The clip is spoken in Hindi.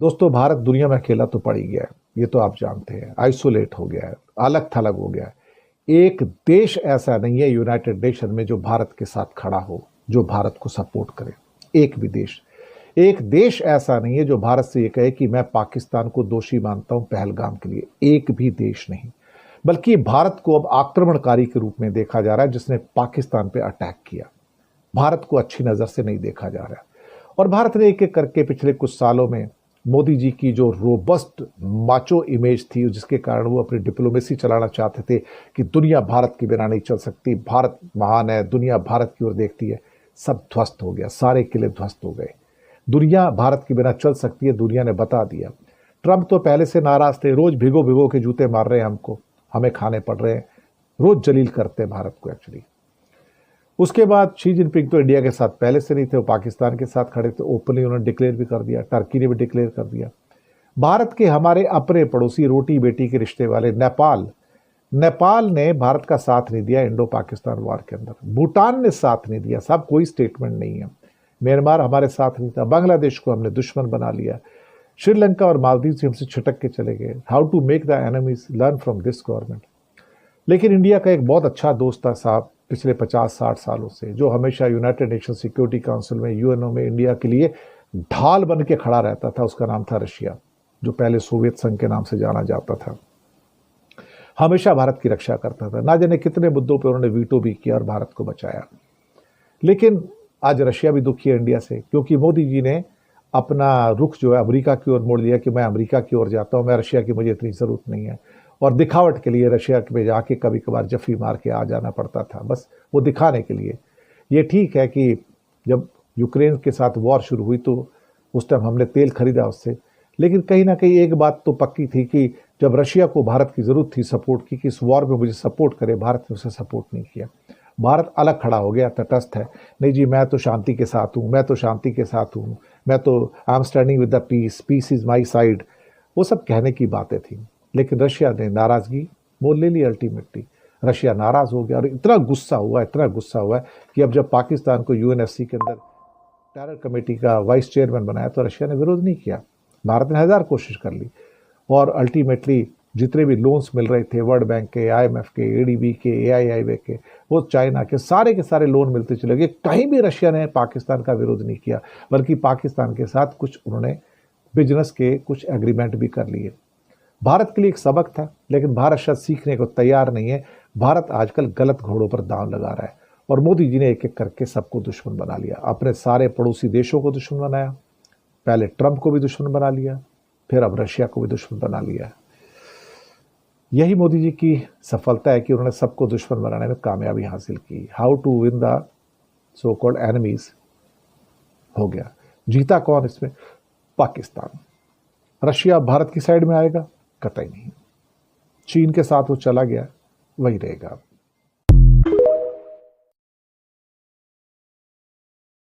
दोस्तों, भारत दुनिया में अकेला तो पड़ ही गया है, ये तो आप जानते हैं। आइसोलेट हो गया है, अलग थलग हो गया है। एक देश ऐसा नहीं है यूनाइटेड नेशन में जो भारत के साथ खड़ा हो, जो भारत को सपोर्ट करे। एक भी देश, एक देश ऐसा नहीं है जो भारत से ये कहे कि मैं पाकिस्तान को दोषी मानता हूं पहलगाम के लिए। एक भी देश नहीं। बल्कि भारत को अब आक्रमणकारी के रूप में देखा जा रहा है, जिसने पाकिस्तान पे अटैक किया। भारत को अच्छी नजर से नहीं देखा जा रहा है। और भारत ने एक एक करके पिछले कुछ सालों में मोदी जी की जो रोबस्ट माचो इमेज थी, जिसके कारण वो अपनी डिप्लोमेसी चलाना चाहते थे कि दुनिया भारत के बिना नहीं चल सकती, भारत महान है, दुनिया भारत की ओर देखती है, सब ध्वस्त हो गया। सारे किले ध्वस्त हो गए। दुनिया भारत के बिना चल सकती है, दुनिया ने बता दिया। ट्रंप तो पहले से नाराज थे, रोज भिगो भिगो के जूते मार रहे हैं हमको, हमें खाने पड़ रहे हैं, रोज जलील करते हैं भारत को एक्चुअली। उसके बाद शी जिनपिंग तो इंडिया के साथ पहले से नहीं थे, वो पाकिस्तान के साथ खड़े थे। ओपनली उन्होंने डिक्लेयर भी कर दिया, टर्की ने भी डिक्लेयर कर दिया। भारत के हमारे अपने पड़ोसी, रोटी बेटी के रिश्ते वाले नेपाल ने भारत का साथ नहीं दिया इंडो पाकिस्तान वार के अंदर। भूटान ने साथ नहीं दिया, सब कोई स्टेटमेंट नहीं है। म्यांमार हमारे साथ नहीं था। बांग्लादेश को हमने दुश्मन बना लिया। श्रीलंका और मालदीव से हमसे छिटक के चले गए। How to make the enemies learn from this government. लेकिन इंडिया का एक बहुत अच्छा दोस्त था साहब पिछले 50-60 सालों से, जो हमेशा यूनाइटेड नेशन सिक्योरिटी काउंसिल में, यूएनओ में इंडिया के लिए ढाल बन के खड़ा रहता था। उसका नाम था रशिया, जो पहले सोवियत संघ के नाम से जाना जाता था। हमेशा भारत की रक्षा करता था। ना जाने कितने मुद्दों पर उन्होंने वीटो भी किया और भारत को बचाया। लेकिन आज रशिया भी दुखी है इंडिया से, क्योंकि मोदी जी ने अपना रुख जो है अमेरिका की ओर मोड़ लिया कि मैं अमेरिका की ओर जाता हूं, मैं रशिया की मुझे इतनी जरूरत नहीं है। और दिखावट के लिए रशिया में जाके कभी कभार जफी मार के आ जाना पड़ता था, बस वो दिखाने के लिए। ये ठीक है कि जब यूक्रेन के साथ वॉर शुरू हुई तो उस टाइम हमने तेल खरीदा उससे, लेकिन कहीं ना कहीं एक बात तो पक्की थी कि जब रशिया को भारत की जरूरत थी सपोर्ट की, कि इस वॉर में मुझे सपोर्ट करे, भारत ने उसे सपोर्ट नहीं किया। भारत अलग खड़ा हो गया, तटस्थ है। नहीं जी, मैं तो शांति के साथ हूं, मैं तो शांति के साथ हूं, मैं तो I am standing with the peace, peace is my side. वो सब कहने की बातें थी। लेकिन रशिया ने नाराजगी मोल ले ली। अल्टीमेटली रशिया नाराज हो गया और इतना गुस्सा हुआ है कि अब जब पाकिस्तान को यूएनएससी के अंदर टेरर कमेटी का वाइस चेयरमैन बनाया तो रशिया ने विरोध नहीं किया। भारत ने 1000 कोशिश कर ली और अल्टीमेटली जितने भी लोन्स मिल रहे थे वर्ल्ड बैंक के, आईएमएफ के, एडीबी के, एआईआईबी के, वो चाइना के सारे लोन मिलते चले गए। कहीं भी रशिया ने पाकिस्तान का विरोध नहीं किया, बल्कि पाकिस्तान के साथ कुछ उन्होंने बिजनेस के कुछ एग्रीमेंट भी कर लिए। भारत के लिए एक सबक था, लेकिन भारत शायद सीखने को तैयार नहीं है। भारत आजकल गलत घोड़ों पर दांव लगा रहा है और मोदी जी ने एक एक करके सबको दुश्मन बना लिया। अपने सारे पड़ोसी देशों को दुश्मन बनाया, पहले ट्रंप को भी दुश्मन बना लिया, फिर अब रशिया को भी दुश्मन बना लिया। यही मोदी जी की सफलता है कि उन्होंने सबको दुश्मन बनाने में कामयाबी हासिल की। How to win the so called enemies हो गया। जीता कौन इसमें? पाकिस्तान। रशिया भारत की साइड में आएगा? कतई नहीं। चीन के साथ वो चला गया, वही रहेगा।